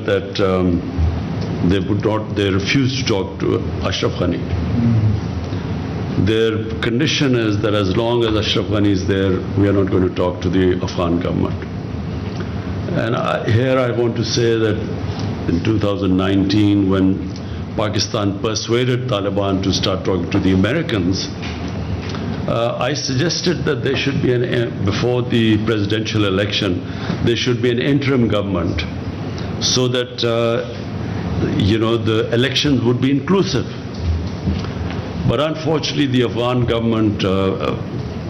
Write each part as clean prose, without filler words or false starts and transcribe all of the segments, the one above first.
said that they refused to talk to Ashraf Ghani. Their condition is that as long as Ashraf Ghani is there, we are not going to talk to the Afghan government. And here I want to say that in 2019, when Pakistan persuaded Taliban to start talking to the Americans, I suggested that there should be before the presidential election, there should be an interim government so that the elections would be inclusive. But unfortunately, the Afghan government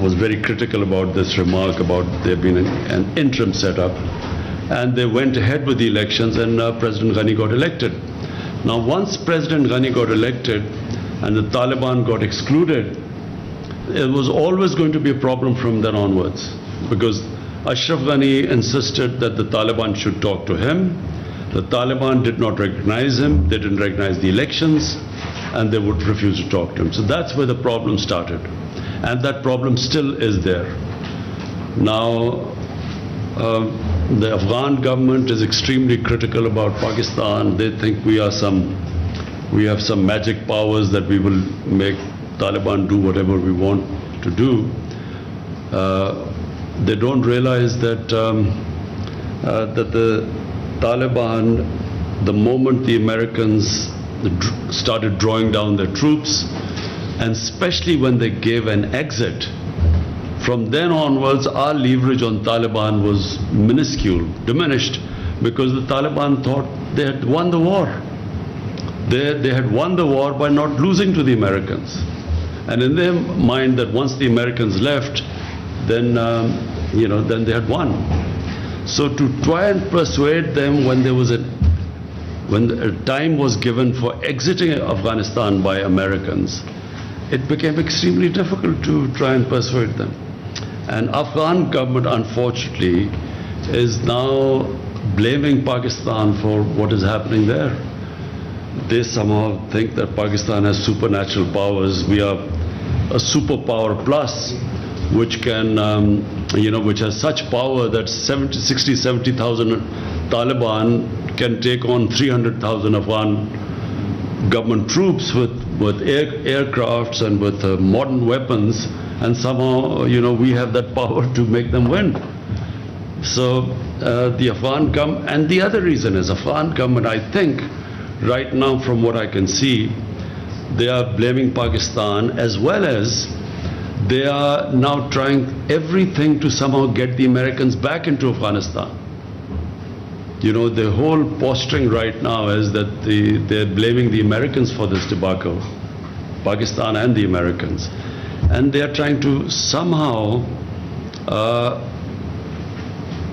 was very critical about this remark about there being an interim setup, and they went ahead with the elections, and President Ghani got elected. Now, once President Ghani got elected and the Taliban got excluded, it was always going to be a problem from then onwards, because Ashraf Ghani insisted that the Taliban should talk to him. The Taliban did not recognize him, they didn't recognize the elections, and they would refuse to talk to him. So that's where the problem started. And that problem still is there. Now, the Afghan government is extremely critical about Pakistan. They think we have some magic powers that we will make Taliban do whatever we want to do. They don't realize that that the Taliban, the moment the Americans started drawing down their troops, and especially when they gave an exit, from then onwards our leverage on Taliban was minuscule, diminished, because the Taliban thought they had won the war. They had won the war by not losing to the Americans. And in their mind that once the Americans left, then then they had won. So to try and persuade them when a time was given for exiting Afghanistan by Americans, it became extremely difficult to try and persuade them. And Afghan government, unfortunately, is now blaming Pakistan for what is happening there. They somehow think that Pakistan has supernatural powers. We are a superpower plus, which can, which has such power that 70,000 Taliban can take on 300,000 Afghan government troops with aircrafts and with modern weapons, and somehow, we have that power to make them win. So the Afghan government, and the other reason is Afghan government, I think, right now from what I can see, they are blaming Pakistan, as well as they are now trying everything to somehow get the Americans back into Afghanistan. The whole posturing right now is that they're blaming the Americans for this debacle, Pakistan and the Americans. And they are trying to somehow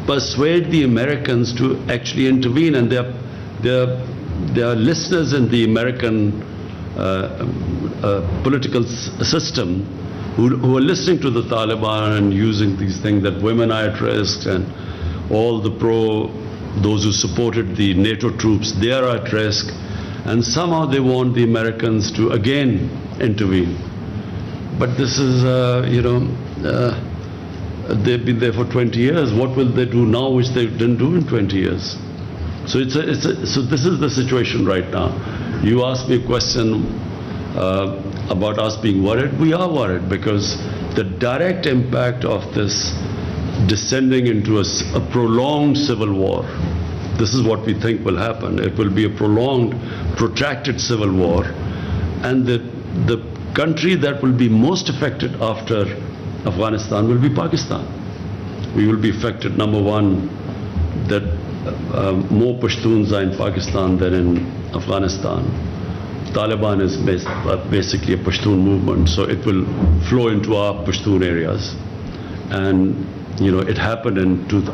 persuade the Americans to actually intervene, and there are listeners in the American political system who are listening to the Taliban and using these things that women are at risk, and all those who supported the NATO troops, they are at risk, and somehow they want the Americans to again intervene. But this is, they've been there for 20 years. What will they do now which they didn't do in 20 years? So so this is the situation right now. You asked me a question about us being worried. We are worried because the direct impact of this descending into a prolonged civil war, this is what we think will happen. It will be a prolonged, protracted civil war, and the country that will be most affected after Afghanistan will be Pakistan. We will be affected, number one, that more Pashtuns are in Pakistan than in Afghanistan. Taliban is basically a Pashtun movement, so it will flow into our Pashtun areas. And it happened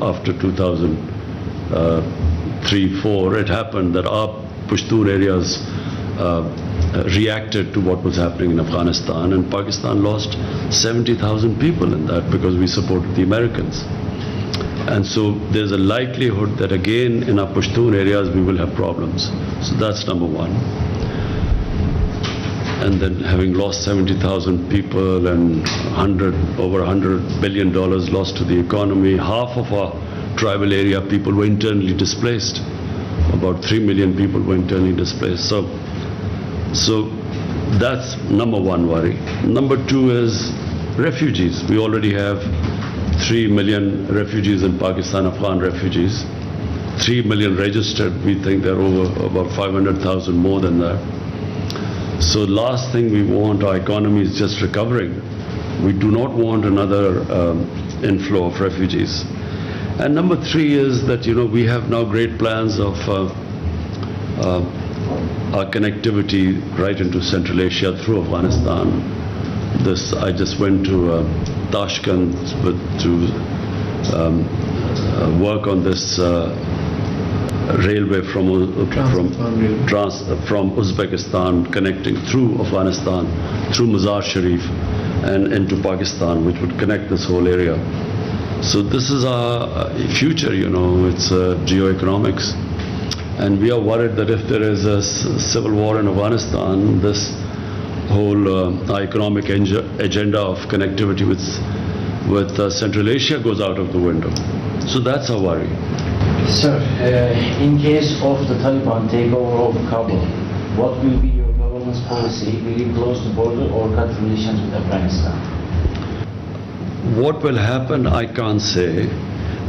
after 2003-04. It happened that our Pashtun areas reacted to what was happening in Afghanistan, and Pakistan lost 70,000 people in that because we supported the Americans. And so there's a likelihood that again in our Pashtun areas we will have problems. So that's number one. And then having lost 70,000 people and over $100 billion lost to the economy, half of our tribal area people were internally displaced. about 3 million people were internally displaced. So that's number one worry. Number two is refugees. We already have 3 million refugees in Pakistan, Afghan refugees. 3 million registered. We think there are over about 500,000 more than that. So last thing we want, our economy is just recovering. We do not want another inflow of refugees. And number three is that, we have now great plans of our connectivity right into Central Asia through Afghanistan. I just went to Tashkent to work on this railway from Uzbekistan connecting through Afghanistan, through Mazar Sharif and into Pakistan, which would connect this whole area. So this is our future, it's geoeconomics. And we are worried that if there is a civil war in Afghanistan, this whole economic agenda of connectivity with Central Asia goes out of the window. So that's our worry. Sir, in case of the Taliban takeover of Kabul, what will be your government's policy? Will you close the border or cut relations with Afghanistan? What will happen, I can't say.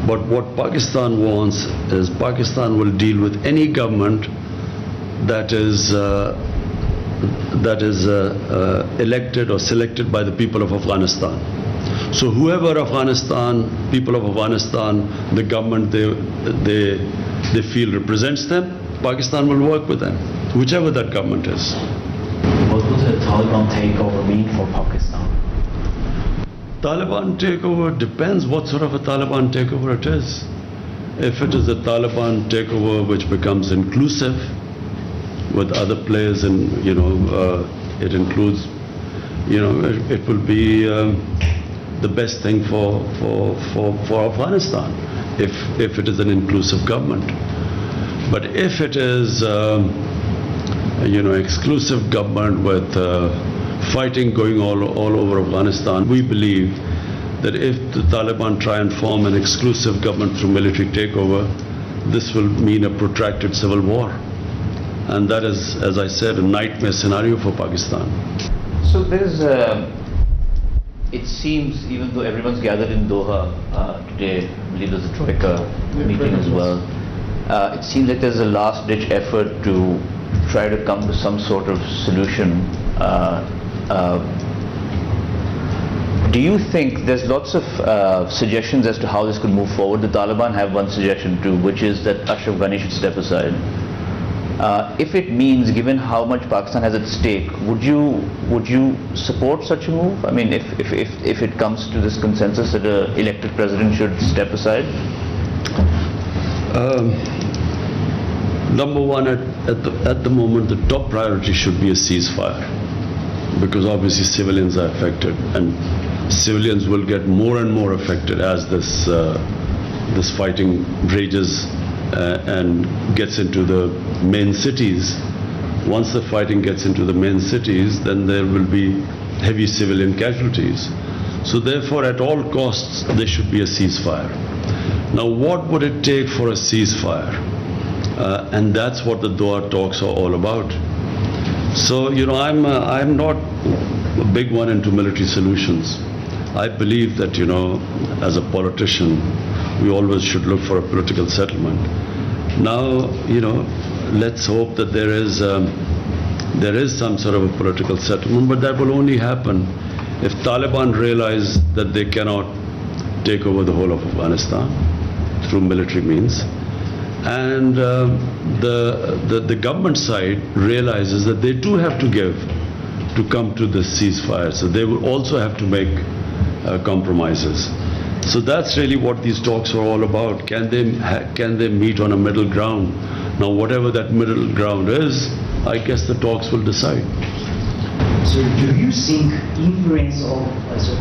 But what Pakistan wants is Pakistan will deal with any government that is elected or selected by the people of Afghanistan. So whoever people of Afghanistan, the government they feel represents them, Pakistan will work with them, whichever that government is. What would the Taliban takeover mean for Pakistan? Taliban takeover depends what sort of a Taliban takeover it is. If it is a Taliban takeover which becomes inclusive with other players, and it includes, it will be the best thing for Afghanistan if it is an inclusive government. But if it is exclusive government with fighting going all over Afghanistan, we believe that if the Taliban try and form an exclusive government through military takeover, this will mean a protracted civil war. And that is, as I said, a nightmare scenario for Pakistan. So there's, it seems, even though everyone's gathered in Doha today, I believe there's a Troika meeting as well, it seems like there's a last-ditch effort to try to come to some sort of solution. Do you think there's lots of suggestions as to how this could move forward? The Taliban have one suggestion too, which is that Ashraf Ghani should step aside. If it means, given how much Pakistan has at stake, would you support such a move? I mean, if it comes to this consensus that an elected president should step aside? Number one, at the moment, the top priority should be a ceasefire, because obviously civilians are affected, and civilians will get more and more affected as this fighting rages and gets into the main cities. Once the fighting gets into the main cities, then there will be heavy civilian casualties. So therefore, at all costs, there should be a ceasefire. Now, what would it take for a ceasefire? And that's what the Doha talks are all about. So, I'm not a big one into military solutions. I believe that, as a politician, we always should look for a political settlement. Now, let's hope that there is some sort of a political settlement, but that will only happen if Taliban realize that they cannot take over the whole of Afghanistan through military means, and the government side realizes that they too have to give to come to the ceasefire. So they will also have to make compromises. So that's really what these talks are all about. Can they meet on a middle ground? Now, whatever that middle ground is, I guess the talks will decide. So do you think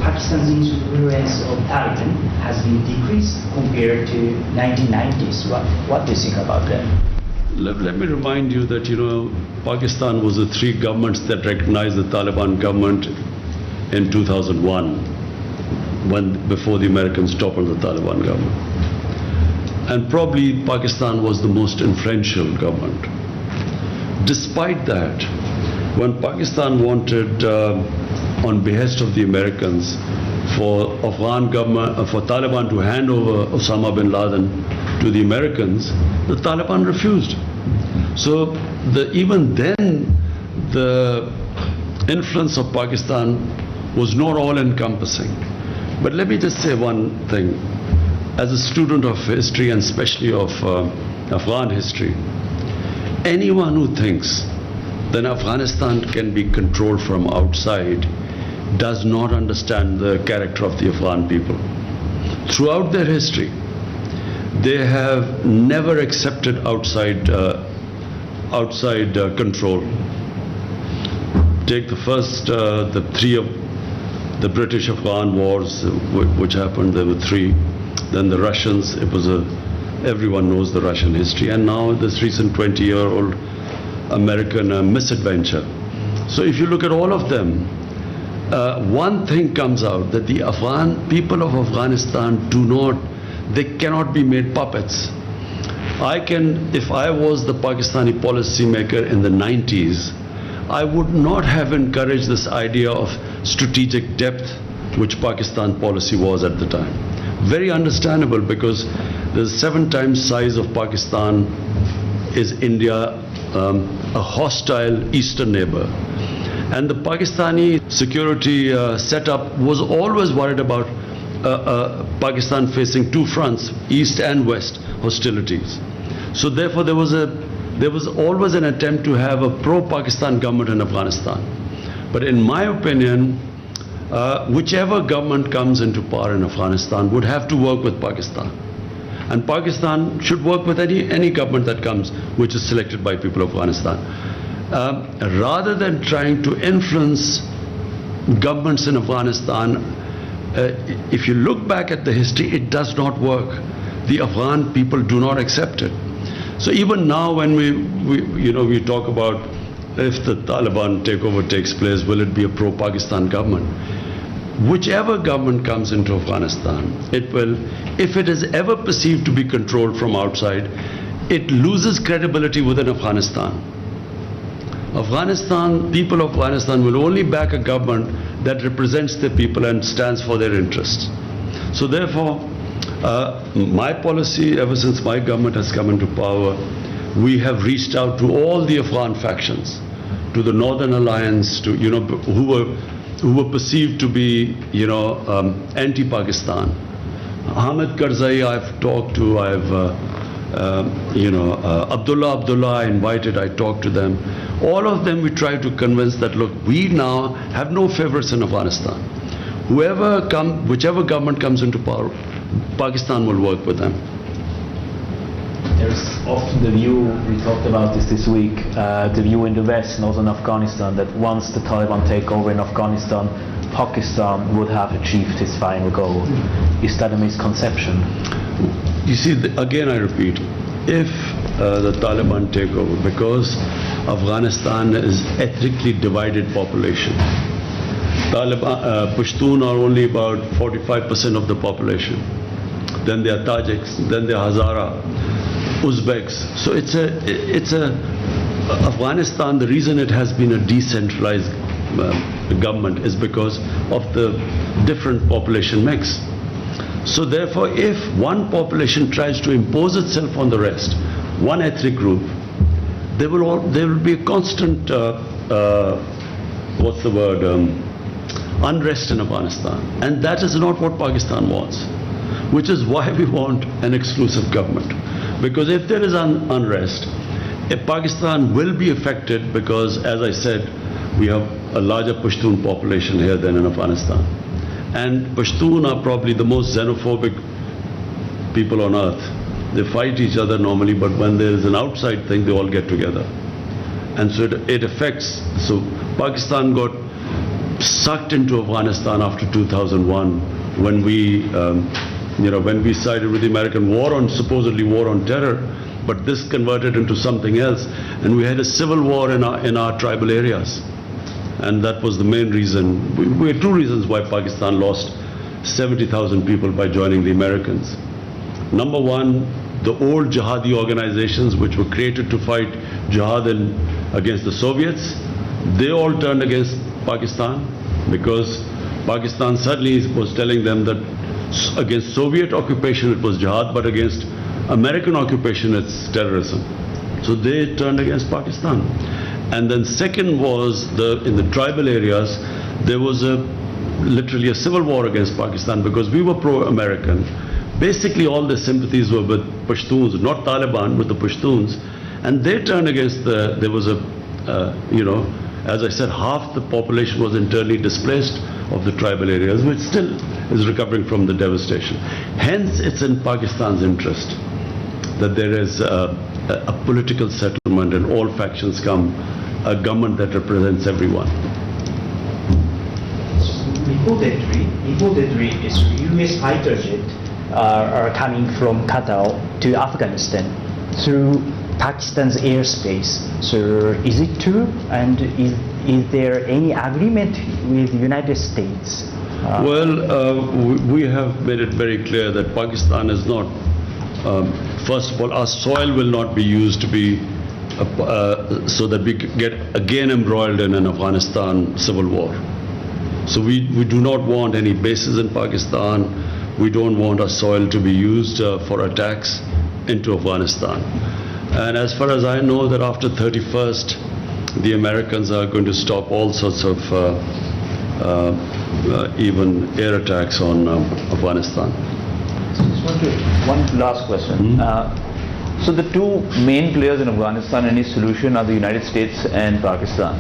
Pakistan's influence of Taliban has been decreased compared to 1990s? What do you think about that? Let me remind you that, Pakistan was the three governments that recognized the Taliban government in 2001, before the Americans toppled the Taliban government. and probably Pakistan was the most influential government. Despite that, when Pakistan wanted, on behest of the Americans, for Afghan government, for Taliban to hand over Osama bin Laden to the Americans, the Taliban refused. So even then, the influence of Pakistan was not all-encompassing. But let me just say one thing. As a student of history, and especially of Afghan history, anyone who thinks that Afghanistan can be controlled from outside does not understand the character of the Afghan people. Throughout their history, they have never accepted outside control. Take the first, the three of the British-Afghan wars, which happened. There were three. Then the Russians. It was everyone knows the Russian history. And now this recent 20-year-old American misadventure. So if you look at all of them, one thing comes out, that the Afghan people of Afghanistan they cannot be made puppets. If I was the Pakistani policymaker in the 90s, I would not have encouraged this idea of strategic depth, which Pakistan policy was at the time. Very understandable, because the 7 times size of Pakistan is India, a hostile eastern neighbor. And the Pakistani security setup was always worried about Pakistan facing two fronts, east and west hostilities. So therefore there was always an attempt to have a pro-Pakistan government in Afghanistan. But in my opinion, whichever government comes into power in Afghanistan would have to work with Pakistan. And Pakistan should work with any government that comes, which is selected by people of Afghanistan. Rather than trying to influence governments in Afghanistan, if you look back at the history, it does not work. The Afghan people do not accept it. So even now, when we talk about if the Taliban takeover takes place, will it be a pro-Pakistan government? Whichever government comes into Afghanistan, it will, if it is ever perceived to be controlled from outside, it loses credibility within Afghanistan. People of Afghanistan will only back a government that represents their people and stands for their interests. So therefore, my policy, ever since my government has come into power, we have reached out to all the Afghan factions, to the Northern Alliance, to who were perceived to be anti-Pakistan. Hamid Karzai I've talked to, Abdullah I invited, I talked to them. All of them we try to convince that, look, we now have no favorites in Afghanistan. Whichever government comes into power, Pakistan will work with them. There's often the view, we talked about this week, the view in the West and also in Afghanistan, that once the Taliban take over in Afghanistan, Pakistan would have achieved its final goal. Is that a misconception? You see, again I repeat, if the Taliban take over, because Afghanistan is ethnically divided population. Pashtun are only about 45% of the population. Then there are Tajiks, then there are Hazara, Uzbeks. So Afghanistan, the reason it has been a decentralized government is because of the different population mix. So therefore, if one population tries to impose itself on the rest, one ethnic group, there will be a constant, unrest in Afghanistan. And that is not what Pakistan wants, which is why we want an exclusive government. Because if there is unrest, Pakistan will be affected, because, as I said, we have a larger Pashtun population here than in Afghanistan. And Pashtun are probably the most xenophobic people on earth. They fight each other normally, but when there is an outside thing, they all get together. And so it affects. So Pakistan got sucked into Afghanistan after 2001, when we sided with the American supposedly war on terror, but this converted into something else, and we had a civil war in our tribal areas. And that was the main reason. We had two reasons why Pakistan lost 70,000 people by joining the Americans. Number one, the old jihadi organizations which were created to fight jihad against the Soviets, they all turned against Pakistan, because Pakistan suddenly was telling them that against Soviet occupation it was jihad, but against American occupation it's terrorism. So they turned against Pakistan. And then second was in the tribal areas, there was literally a civil war against Pakistan, because we were pro-American. Basically all their sympathies were with Pashtuns, not Taliban, with the Pashtuns. And they turned against there was as I said, half the population was internally displaced of the tribal areas, which still is recovering from the devastation. Hence, it's in Pakistan's interest that there is a political settlement and all factions come, a government that represents everyone. Reportedly, US fighter jets are coming from Qatar to Afghanistan through Pakistan's airspace. So is it true? And is there any agreement with the United States? We have made it very clear that Pakistan is not, first of all, our soil will not be used to be, so that we get again embroiled in an Afghanistan civil war. So we do not want any bases in Pakistan. We don't want our soil to be used for attacks into Afghanistan. And as far as I know, that after 31st, the Americans are going to stop all sorts of even air attacks on Afghanistan. One last question. So the two main players in Afghanistan and its solution are the United States and Pakistan.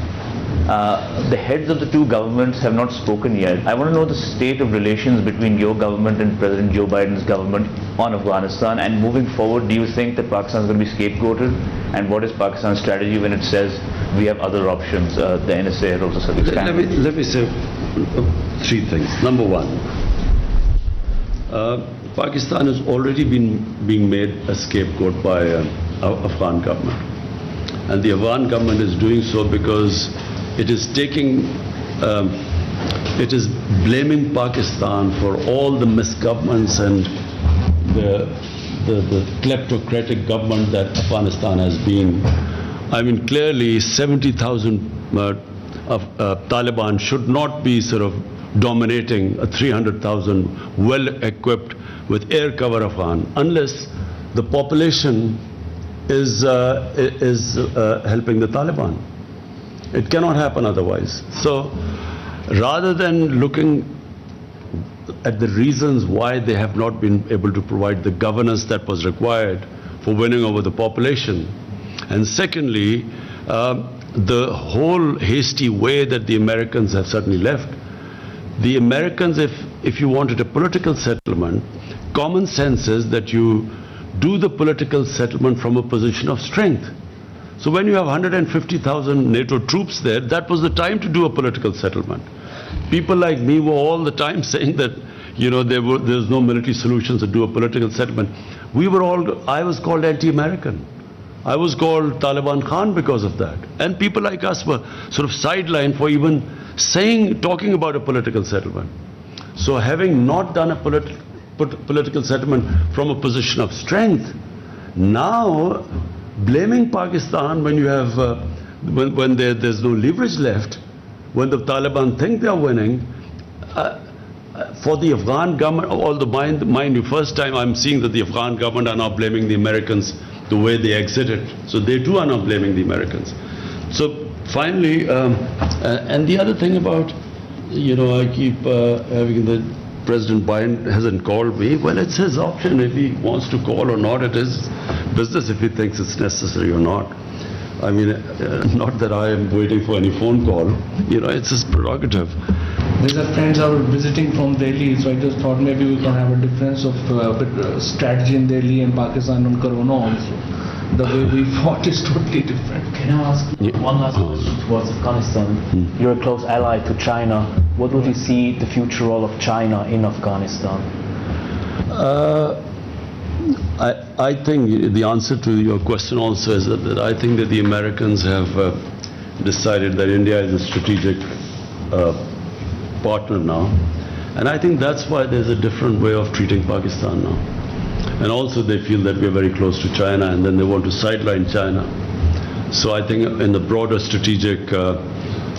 The heads of the two governments have not spoken yet. I want to know the state of relations between your government and President Joe Biden's government on Afghanistan, and moving forward, do you think that Pakistan is going to be scapegoated? And what is Pakistan's strategy when it says we have other options? The NSA has also said expanded. Let me say three things. Number one, Pakistan has already been being made a scapegoat by Afghan government. And the Afghan government is doing so because it is blaming Pakistan for all the misgovernments and the kleptocratic government that Afghanistan has been. I mean, clearly 70,000 Taliban should not be sort of dominating a 300,000 well-equipped with air cover Afghan, unless the population is helping the Taliban. It cannot happen otherwise. So rather than looking at the reasons why they have not been able to provide the governance that was required for winning over the population, and secondly, the whole hasty way that the Americans have certainly left. The Americans, if you wanted a political settlement, common sense is that you do the political settlement from a position of strength. So when you have 150,000 NATO troops there, that was the time to do a political settlement. People like me were all the time saying that, there's no military solutions to do a political settlement. I was called anti-American. I was called Taliban Khan because of that. And people like us were sort of sidelined for even talking about a political settlement. So having not done a political settlement from a position of strength, now blaming Pakistan when you have, when there's no leverage left, when the Taliban think they are winning, for the Afghan government, mind you, first time I'm seeing that the Afghan government are now blaming the Americans the way they exited. So they too are now blaming the Americans. So finally, and the other thing about, I keep having the President Biden hasn't called me. Well, it's his option if he wants to call or not. It is business if he thinks it's necessary or not. I mean, not that I am waiting for any phone call. It's his prerogative. These are friends are visiting from Delhi, so I just thought maybe we can have a difference of strategy in Delhi and Pakistan on Corona also. The way we fought is totally different. Can I ask one last question towards Afghanistan? You're a close ally to China. What would you see the future role of China in Afghanistan? I think the answer to your question also is that I think that the Americans have decided that India is a strategic partner now. And I think that's why there's a different way of treating Pakistan now. And also they feel that we're very close to China, and then they want to sideline China. So I think in the broader strategic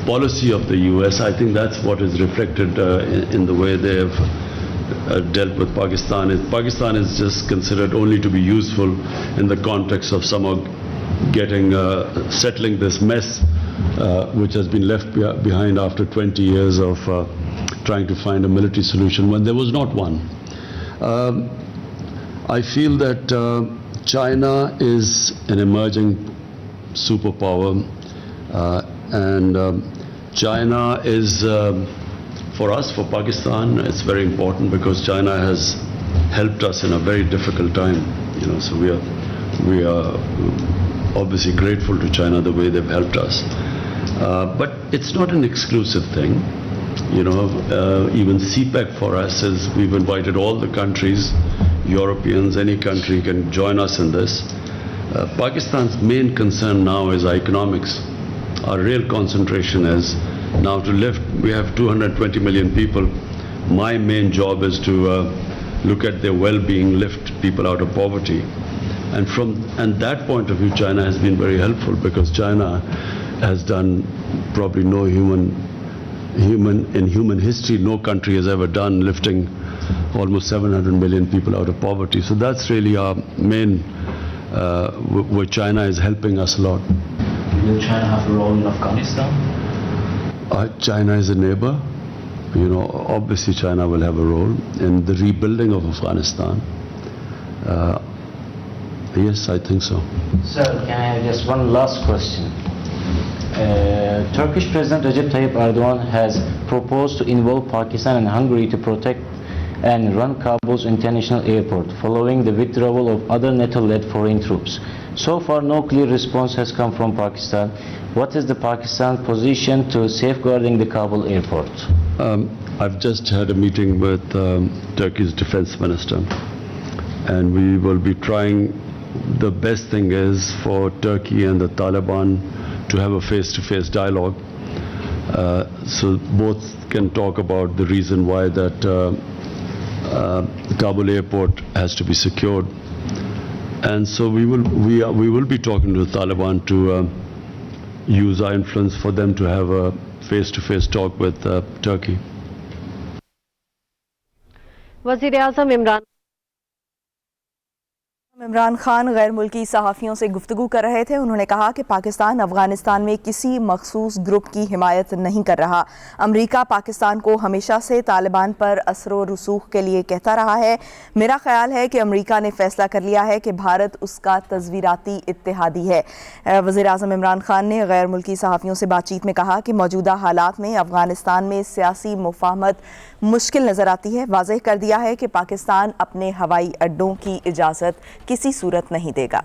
policy of the US, I think that's what is reflected in the way they have dealt with Pakistan. Pakistan is just considered only to be useful in the context of somehow settling this mess which has been left behind after 20 years of trying to find a military solution when there was not one. I feel that China is an emerging superpower, and China is, for us, for Pakistan, it's very important because China has helped us in a very difficult time. So we are obviously grateful to China the way they've helped us. But it's not an exclusive thing. Even CPEC for us is we've invited all the countries, Europeans, any country can join us in this. Pakistan's main concern now is economics. Our real concentration is now to lift. We have 220 million people. My main job is to look at their well-being, lift people out of poverty. And that point of view, China has been very helpful because China has done probably in human history, no country has ever done, lifting almost 700 million people out of poverty. So that's really our main, where China is helping us a lot. Will China have a role in Afghanistan? China is a neighbor. Obviously China will have a role in the rebuilding of Afghanistan. Yes, I think so. Sir, can I have just one last question? Turkish President Recep Tayyip Erdogan has proposed to involve Pakistan and Hungary to protect and run Kabul's international airport following the withdrawal of other NATO-led foreign troops. So far, no clear response has come from Pakistan. What is the Pakistan position to safeguarding the Kabul airport? I've just had a meeting with Turkey's defense minister, and we will be trying. The best thing is for Turkey and the Taliban to have a face-to-face dialogue, so both can talk about the reason why that Kabul airport has to be secured. And so we will be talking to the Taliban to use our influence for them to have a face-to-face talk with Turkey. वज़ीर-ए-आज़म इमरान खान गैर मुल्की सहाफ़ियों से गुफ्तगू कर रहे थे। उन्होंने कहा कि पाकिस्तान अफ़गानिस्तान में किसी मखसूस ग्रुप की हिमायत नहीं कर रहा। अमरीका पाकिस्तान को हमेशा से तालिबान पर असर रसूख के लिए कहता रहा है। मेरा ख्याल है कि अमरीका ने फ़ैसला कर लिया है कि भारत उसका तज़वीराती इत्तेहादी है। वज़ीर-ए-आज़म इमरान खान ने गैर मुल्की सहाफ़ियों से बातचीत में कहा कि मौजूदा हालात में अफ़गानिस्तान में सियासी मुफ़ाहमत मुश्किल नज़र आती है। वाज़ेह कर दिया है कि पाकिस्तान अपने हवाई अड्डों की इजाज़त किसी सूरत नहीं देगा।